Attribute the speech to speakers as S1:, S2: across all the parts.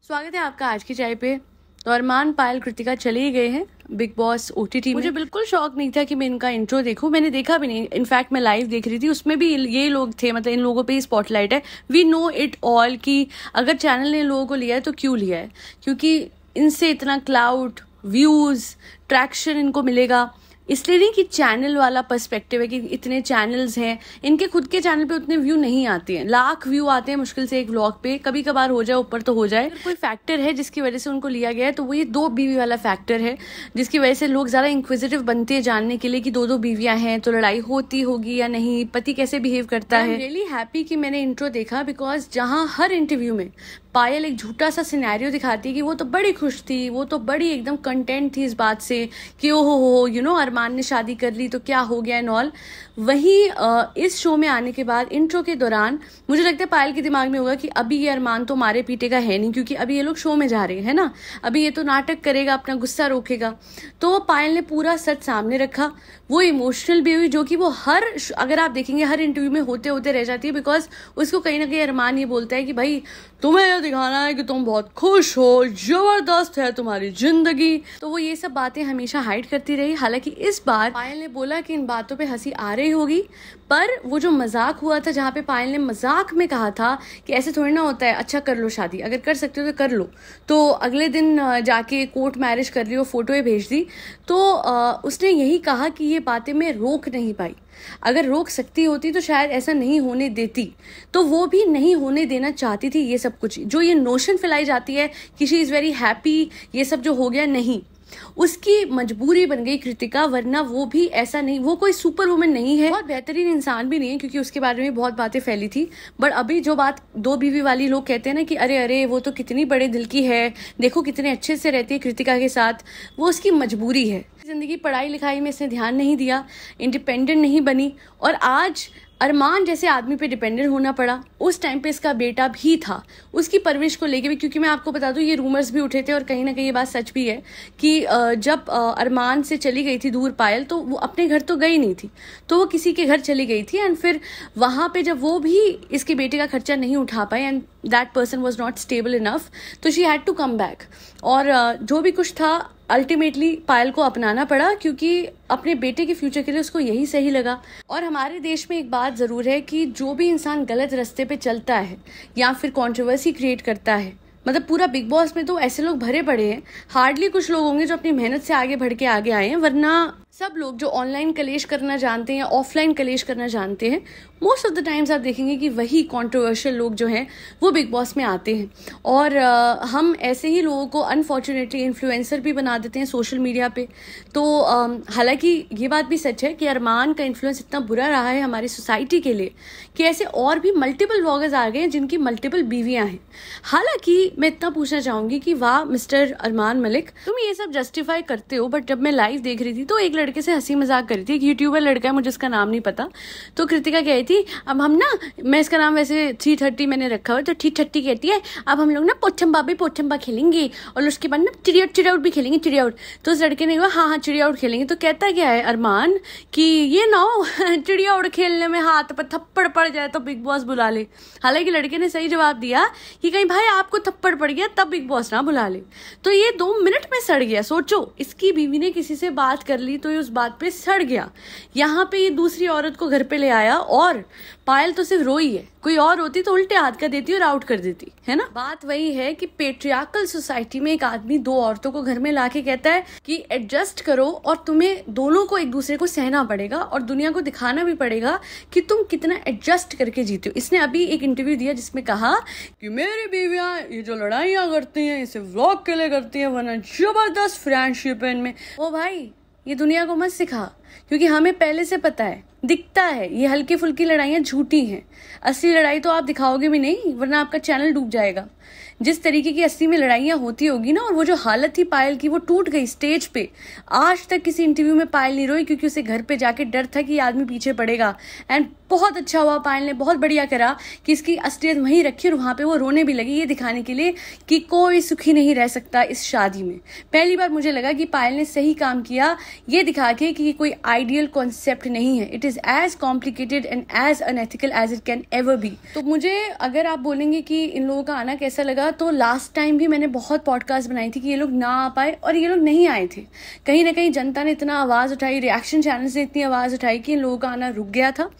S1: स्वागत है आपका आज की चाय पे। तो अरमान, पायल, कृतिका चले ही गए हैं बिग बॉस ओटीटी में। मुझे बिल्कुल शौक नहीं था कि मैं इनका इंट्रो देखूं, मैंने देखा भी नहीं। इनफैक्ट मैं लाइव देख रही थी, उसमें भी ये लोग थे, मतलब इन लोगों पे ही स्पॉटलाइट है। वी नो इट ऑल कि अगर चैनल ने इन लोगों को लिया है तो क्यों लिया है, क्योंकि इनसे इतना क्लाउड, व्यूज, ट्रैक्शन इनको मिलेगा। इसलिए नहीं कि चैनल वाला पर्सपेक्टिव है कि इतने चैनल्स हैं, इनके खुद के चैनल पे उतने व्यू नहीं आते हैं। लाख व्यू आते हैं मुश्किल से एक व्लॉग पे, कभी कभार हो जाए ऊपर तो हो जाए। कोई फैक्टर है जिसकी वजह से उनको लिया गया है तो वो ये 2 बीवी वाला फैक्टर है, जिसकी वजह से लोग ज्यादा इंक्विजिटिव बनते हैं जानने के लिए कि 2 बीवियां हैं तो लड़ाई होती होगी या नहीं, पति कैसे बिहेव करता है। रियली हैप्पी कि मैंने इंट्रो देखा, बिकॉज जहां हर इंटरव्यू में पायल एक झूठा सा सिनेरियो दिखाती है कि वो तो बड़ी खुश थी, वो तो बड़ी एकदम कंटेंट थी इस बात से कि ओहो हो यू नो अरमान ने शादी कर ली तो क्या हो गया एंड ऑल। वहीं इस शो में आने के बाद इंट्रो के दौरान मुझे लगता है पायल के दिमाग में होगा कि अभी ये अरमान तो मारे पीटे का है नहीं, क्योंकि अभी ये लोग शो में जा रहे हैं ना, अभी ये तो नाटक करेगा, अपना गुस्सा रोकेगा। तो पायल ने पूरा सच सामने रखा, वो इमोशनल भी हुई, जो कि वो अगर आप देखेंगे हर इंटरव्यू में होते होते रह जाती है, बिकॉज उसको कहीं ना कहीं अरमान ये बोलता है कि भाई तुम्हें यह दिखाना है कि तुम बहुत खुश हो, जबरदस्त है तुम्हारी जिंदगी। तो वो ये सब बातें हमेशा हाइड करती रही। हालांकि इस बार पायल ने बोला कि इन बातों पे हंसी आ रही होगी, पर वो जो मजाक हुआ था, जहाँ पे पायल ने मजाक में कहा था कि ऐसे थोड़ी ना होता है, अच्छा कर लो शादी, अगर कर सकते हो तो कर लो। तो अगले दिन जाके कोर्ट मैरिज कर रही हो, फोटोएं भेज दी। तो उसने यही कहा कि ये बातें मैं रोक नहीं पाई, अगर रोक सकती होती तो शायद ऐसा नहीं होने देती। तो वो भी नहीं होने देना चाहती थी ये सब कुछ, जो ये नोशन फैलाई जाती है कि शी इज वेरी हैप्पी, ये सब जो हो गया, नहीं, उसकी मजबूरी बन गई कृतिका, वरना वो भी ऐसा नहीं, वो कोई सुपर वुमन नहीं है, बहुत बेहतरीन इंसान भी नहीं है, क्योंकि उसके बारे में बहुत बातें फैली थी। बट अभी जो बात 2 बीवी वाली लोग कहते हैं ना कि अरे अरे वो तो कितनी बड़े दिल की है, देखो कितने अच्छे से रहती है कृतिका के साथ, वो उसकी मजबूरी है। जिंदगी पढ़ाई लिखाई में इसने ध्यान नहीं दिया, इंडिपेंडेंट नहीं बनी, और आज अरमान जैसे आदमी पे डिपेंडेंट होना पड़ा। उस टाइम पे इसका बेटा भी था, उसकी परवरिश को लेके भी, क्योंकि मैं आपको बता दूं ये रूमर्स भी उठे थे और कहीं ना कहीं ये बात सच भी है कि जब अरमान से चली गई थी दूर पायल, तो वो अपने घर तो गई नहीं थी, तो वो किसी के घर चली गई थी। एंड फिर वहां पे जब वो भी इसके बेटे का खर्चा नहीं उठा पाए and that person was not stable enough, तो she had to come back. और जो भी कुछ था अल्टीमेटली पायल को अपनाना पड़ा, क्योंकि अपने बेटे के फ्यूचर के लिए उसको यही सही लगा। और हमारे देश में एक बात जरूर है कि जो भी इंसान गलत रास्ते पे चलता है या फिर कंट्रोवर्सी क्रिएट करता है, मतलब पूरा बिग बॉस में तो ऐसे लोग भरे पड़े हैं, हार्डली कुछ लोग होंगे जो अपनी मेहनत से आगे बढ़ के आगे आए हैं, वरना सब लोग जो ऑनलाइन कलेश करना जानते हैं या ऑफलाइन कलेश करना जानते हैं, मोस्ट ऑफ द टाइम्स आप देखेंगे कि वही कंट्रोवर्शियल लोग जो हैं वो बिग बॉस में आते हैं। और हम ऐसे ही लोगों को अनफॉर्चुनेटली इन्फ्लुएंसर भी बना देते हैं सोशल मीडिया पे। तो हालांकि ये बात भी सच है कि अरमान का इन्फ्लुएंस इतना बुरा रहा है हमारी सोसाइटी के लिए कि ऐसे और भी मल्टीपल व्लॉगर्स आ गए हैं जिनकी मल्टीपल बीवियां हैं। हालांकि मैं इतना पूछना चाहूंगी कि वाह मिस्टर अरमान मलिक, तुम ये सब जस्टिफाई करते हो, बट जब मैं लाइव देख रही थी तो एक लड़के से हंसी मजाक करी थी, एक यूट्यूबर लड़का है, मुझे उसका नाम नहीं पता, तो कृतिका कह रही थी अब हम ना, मैं इसका नाम वैसे 330 मैंने रखा हुआ, तो 330 कहती है अब हम लोग ना पोछम्बा खेलेंगे और उसके बाद ना चिड़ियाउट भी खेलेंगे, चिड़ियाउट। तो उस लड़के ने कहा हाँ हाँ चिड़ियाउट खेलेंगे। तो कहता क्या है अरमान कि ये ना हो चिड़ियाउट खेलने में हाथ पर थप्पड़ पड़ जाए तो बिग बॉस बुला ले। हालांकि लड़के ने सही जवाब दिया कि कहीं भाई आपको थप्पड़ पड़ गया तब बिग बॉस ना बुला ले। तो ये 2 मिनट में सड़ गया। सोचो, इसकी बीवी ने किसी से बात कर ली तो ये उस बात पे सड़ गया। यहाँ पे ये दूसरी औरत को घर पे ले आया और पायल तो सिर्फ रोई है, कोई और होती तो उल्टे हाथ का देती और आउट कर देती, है ना। बात वही है कि पेट्रियार्कल सोसाइटी में एक आदमी 2 औरतों को घर में लाके कहता है कि एडजस्ट करो, और तुम्हें दोनों को एक दूसरे को सहना पड़ेगा और दुनिया को दिखाना भी पड़ेगा कि तुम कितना एडजस्ट करके जीते हो। इसने अभी एक इंटरव्यू दिया जिसमें कहा कि मेरी बीवियां ये जो लड़ाइयां करती हैं इसे व्लॉग के लिए करती है, वरना जबरदस्त फ्रेंडशिप है इनमें। ओ भाई, ये दुनिया को मत सिखा, क्योंकि हमें पहले से पता है, दिखता है ये हल्की फुल्की लड़ाइयाँ झूठी हैं। असली लड़ाई तो आप दिखाओगे भी नहीं, वरना आपका चैनल डूब जाएगा। जिस तरीके की असली में लड़ाइयाँ होती होगी ना, और वो जो हालत थी पायल की वो टूट गई स्टेज पे। आज तक किसी इंटरव्यू में पायल नहीं रोई, क्योंकि उसे घर पे जाके डर था कि ये आदमी पीछे पड़ेगा। एंड बहुत अच्छा हुआ, पायल ने बहुत बढ़िया करा कि इसकी असलियत वहीं रखी और वहां पे वो रोने भी लगी, ये दिखाने के लिए कि कोई सुखी नहीं रह सकता इस शादी में। पहली बार मुझे लगा कि पायल ने सही काम किया, ये दिखा के कि कोई आइडियल कॉन्सेप्ट नहीं है। It is as complicated and as unethical as it can ever be. तो मुझे अगर आप बोलेंगे कि इन लोगों का आना कैसा लगा, देखिएगा तो लास्ट टाइम भी मैंने बहुत पॉडकास्ट बनाई थी कि ये लोग ना आ पाए, और ये लोग नहीं आए थे। कहीं ना कहीं जनता ने इतना आवाज़ उठाई, रिएक्शन चैनल्स ने इतनी आवाज़ उठाई कि इन लोगों का आना रुक गया था।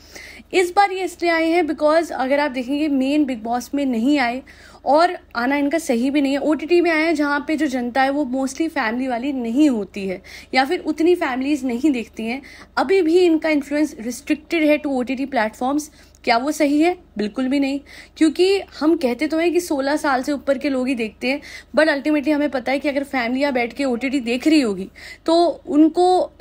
S1: इस बार ये इसलिए आए हैं बिकॉज अगर आप देखेंगे मेन बिग बॉस में नहीं आए, और आना इनका सही भी नहीं है। OTT में आए हैं जहाँ पे जो जनता है वो मोस्टली फैमिली वाली नहीं होती है, या फिर उतनी फैमिलीज नहीं देखती हैं। अभी भी इनका इन्फ्लुएंस रिस्ट्रिक्टेड है टू OTT प्लेटफॉर्म्स। क्या वो सही है? बिल्कुल भी नहीं, क्योंकि हम कहते तो हैं कि 16 साल से ऊपर के लोग ही देखते हैं, बट अल्टीमेटली हमें पता है कि अगर फैमिलियाँ बैठ के OTT देख रही होगी तो उनको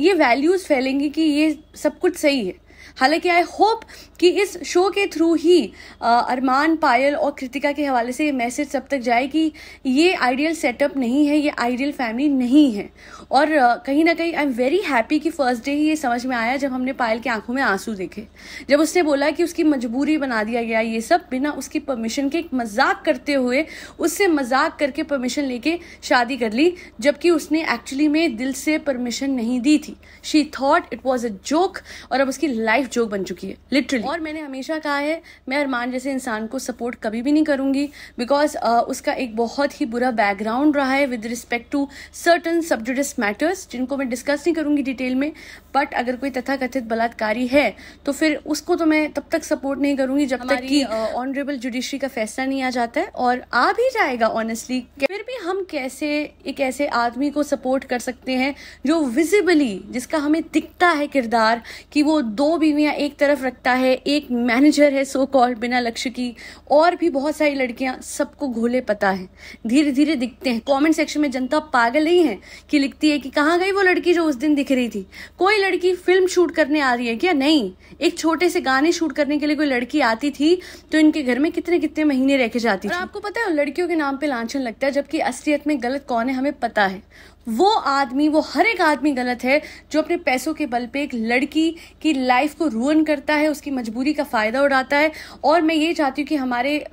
S1: ये वैल्यूज़ फैलेंगी कि ये सब कुछ सही है। हालांकि आई होप कि इस शो के थ्रू ही अरमान, पायल और कृतिका के हवाले से ये मैसेज सब तक जाए कि ये आइडियल सेटअप नहीं है, ये आइडियल फैमिली नहीं है। और कहीं ना कहीं आई एम वेरी हैप्पी कि फर्स्ट डे ही ये समझ में आया जब हमने पायल की आंखों में आंसू देखे, जब उसने बोला कि उसकी मजबूरी बना दिया गया ये सब, बिना उसकी परमिशन के, एक मजाक करते हुए उससे मजाक करके परमिशन लेके शादी कर ली, जबकि उसने एक्चुअली में दिल से परमिशन नहीं दी थी। She thought it was a joke, और अब उसकी लाइफ जोक बन चुकी है लिटरली। और मैंने हमेशा कहा है मैं अरमान जैसे इंसान को सपोर्ट कभी भी नहीं करूंगी, बिकॉज उसका एक बहुत ही बुरा बैकग्राउंड रहा है with respect to certain sub judice matters, जिनको मैं डिस्कस नहीं करूंगी डिटेल में। बट अगर कोई तथाकथित बलात्कारी है तो फिर उसको तो मैं तब तक सपोर्ट नहीं करूंगी जब तक कि ऑनरेबल जुडिशरी का फैसला नहीं आ जाता है, और आ भी जाएगा ऑनेस्टली। फिर भी हम कैसे एक ऐसे आदमी को सपोर्ट कर सकते हैं जो विजिबली, जिसका हमें दिखता है किरदार कि वो 2 बीवियां एक तरफ रखता है, एक मैनेजर है सो कॉल्ड बिना लक्ष्य की, और भी बहुत सारी लड़कियां, सबको घोले पता है, धीरे धीरे दिखते हैं। कमेंट सेक्शन में जनता पागल नहीं है कि लिखती है कि कहाँ गई वो लड़की जो उस दिन दिख रही थी। कोई लड़की फिल्म शूट करने आ रही है क्या? नहीं। एक छोटे से गाने शूट करने के लिए कोई लड़की आती थी तो इनके घर में कितने कितने महीने रह के जाती थी। आपको पता है लड़कियों के नाम पे लांछन लगता है, जबकि असलियत में गलत कौन है हमें पता है। वो आदमी, वो हर एक आदमी गलत है जो अपने पैसों के बल पे एक लड़की की लाइफ को रुइन करता है, उसकी मजबूरी का फायदा उड़ाता है। और मैं ये चाहती हूँ कि हमारे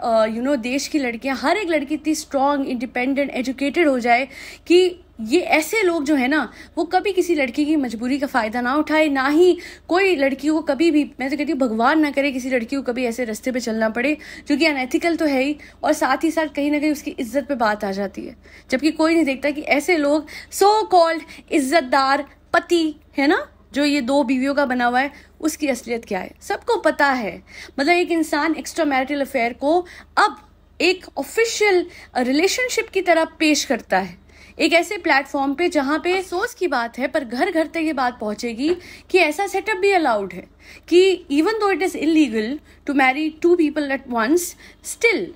S1: देश की लड़कियां, हर एक लड़की इतनी स्ट्रांग, इंडिपेंडेंट, एजुकेटेड हो जाए कि ये ऐसे लोग जो है ना वो कभी किसी लड़की की मजबूरी का फायदा ना उठाए, ना ही कोई लड़की को कभी भी, मैं तो कहती हूँ भगवान ना करे किसी लड़की को कभी ऐसे रास्ते पे चलना पड़े, जो कि अनएथिकल तो है ही, और साथ ही साथ कहीं ना कहीं उसकी इज्जत पे बात आ जाती है। जबकि कोई नहीं देखता कि ऐसे लोग सो कॉल्ड इज्जतदार पति है ना, जो ये 2 बीवियों का बना हुआ है, उसकी असलियत क्या है सबको पता है। मतलब एक इंसान एक्स्ट्रा मैरिटल अफेयर को अब एक ऑफिशियल रिलेशनशिप की तरह पेश करता है, एक ऐसे प्लेटफॉर्म पे जहां पे अफसोस की बात है पर घर घर तक ये बात पहुंचेगी कि ऐसा सेटअप भी अलाउड है कि even though it is illegal to marry 2 people at once, still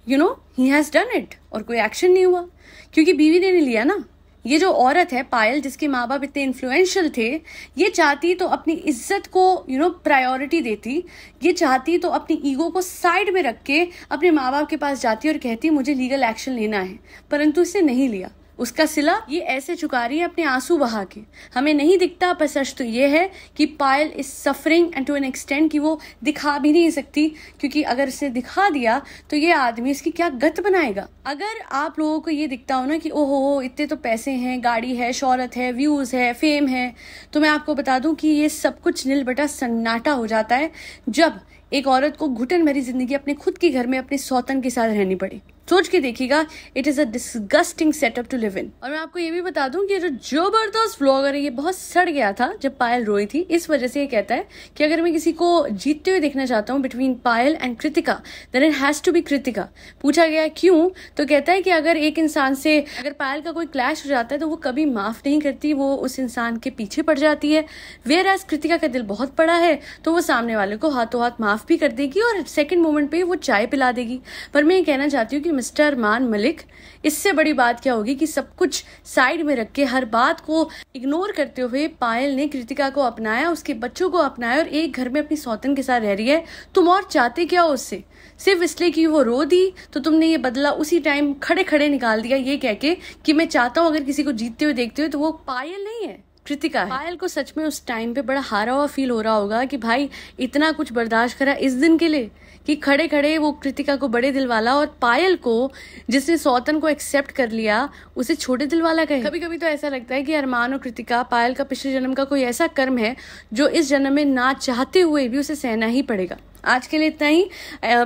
S1: he has done it, और कोई एक्शन नहीं हुआ क्योंकि बीवी ने नहीं लिया ना। ये जो औरत है पायल, जिसके माँ बाप इतने इन्फ्लुएंशियल थे, ये चाहती तो अपनी इज्जत को प्रायोरिटी देती, ये चाहती तो अपनी ईगो को साइड में रख के अपने माँ बाप के पास जाती और कहती मुझे लीगल एक्शन लेना है, परंतु इसने नहीं लिया। उसका सिला ये ऐसे चुका रही है अपने आंसू बहा के। हमें नहीं दिखता, पर सच तो ये है कि Payal is suffering and to an extent कि वो दिखा भी नहीं सकती, क्योंकि अगर इसने दिखा दिया तो ये आदमी इसकी क्या गत बनाएगा। अगर आप लोगों को ये दिखता हो ना कि ओहो इतने तो पैसे हैं, गाड़ी है, शोहरत है, व्यूज है, फेम है, तो मैं आपको बता दूं कि ये सब कुछ नील बटा सन्नाटा हो जाता है जब एक औरत को घुटन भरी जिंदगी अपने खुद के घर में अपने सौतन के साथ रहनी पड़ी। सोच के देखिएगा, it is a disgusting setup to live in. और मैं आपको ये भी बता दूं कि जो जबरदस्त व्लॉगर है ये बहुत सड़ गया था जब पायल रोई थी। इस वजह से ये कहता है कि अगर मैं किसी को जीतते हुए देखना चाहता हूँ between Payal and Kritika, then it has to be Kritika. पूछा गया क्यों, तो कहता है कि अगर एक इंसान से अगर पायल का कोई क्लैश हो जाता है तो वो कभी माफ नहीं करती, वो उस इंसान के पीछे पड़ जाती है। वेयर एज कृतिका का दिल बहुत बड़ा है तो वो सामने वाले को हाथों हाथ माफ भी कर देगी और सेकेंड मोमेंट पे वो चाय पिला देगी। पर मैं ये कहना चाहती हूँ कि मिस्टर अरमान मलिक, इससे बड़ी बात क्या होगी कि सब कुछ साइड में रख के, हर बात को इग्नोर करते हुए पायल ने कृतिका को अपनाया, उसके बच्चों को अपनाया और एक घर में अपनी सौतन के साथ रह रही है। तुम और चाहते क्या हो उससे? सिर्फ इसलिए कि वो रो दी तो तुमने ये बदला उसी टाइम खड़े खड़े निकाल दिया, ये कह के कि मैं चाहता हूँ अगर किसी को जीतते हुए देखते हो तो वो पायल नहीं है, कृतिका है। पायल को सच में उस टाइम पे बड़ा हारा हुआ फील हो रहा होगा कि भाई इतना कुछ बर्दाश्त करा इस दिन के लिए, कि खड़े खड़े वो कृतिका को बड़े दिल वाला और पायल को, जिसने सौतन को एक्सेप्ट कर लिया, उसे छोटे दिल वाला कहे। कभी कभी तो ऐसा लगता है कि अरमान और कृतिका, पायल का पिछले जन्म का कोई ऐसा कर्म है जो इस जन्म में ना चाहते हुए भी उसे सहना ही पड़ेगा। आज के लिए इतना ही।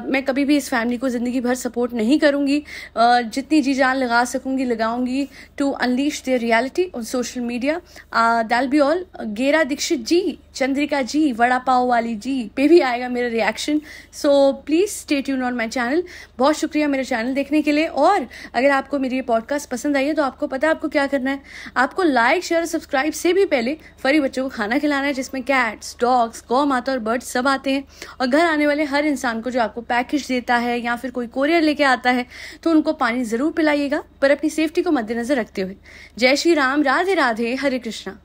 S1: मैं कभी भी इस फैमिली को जिंदगी भर सपोर्ट नहीं करूंगी। जितनी जी जान लगा सकूंगी लगाऊंगी to unleash their reality on social media. They'll be all. Gera Dikshit जी, चंद्रिका जी, वड़ा पाव वाली जी पे भी आएगा मेरा reaction. So please stay tune on my channel. बहुत शुक्रिया मेरे चैनल देखने के लिए। और अगर आपको मेरी ये पॉडकास्ट पसंद आई है तो आपको पता है आपको क्या करना है। आपको लाइक शेयर सब्सक्राइब से भी पहले फरी बच्चों को खाना खिलाना है, जिसमें कैट्स, डॉग्स, गौ माता और बर्ड्स सब आते हैं। और घर आने वाले हर इंसान को जो आपको पैकेज देता है या फिर कोई कोरियर लेके आता है तो उनको पानी जरूर पिलाइएगा, पर अपनी सेफ्टी को मद्देनजर रखते हुए। जय श्री राम, राधे राधे, हरे कृष्णा।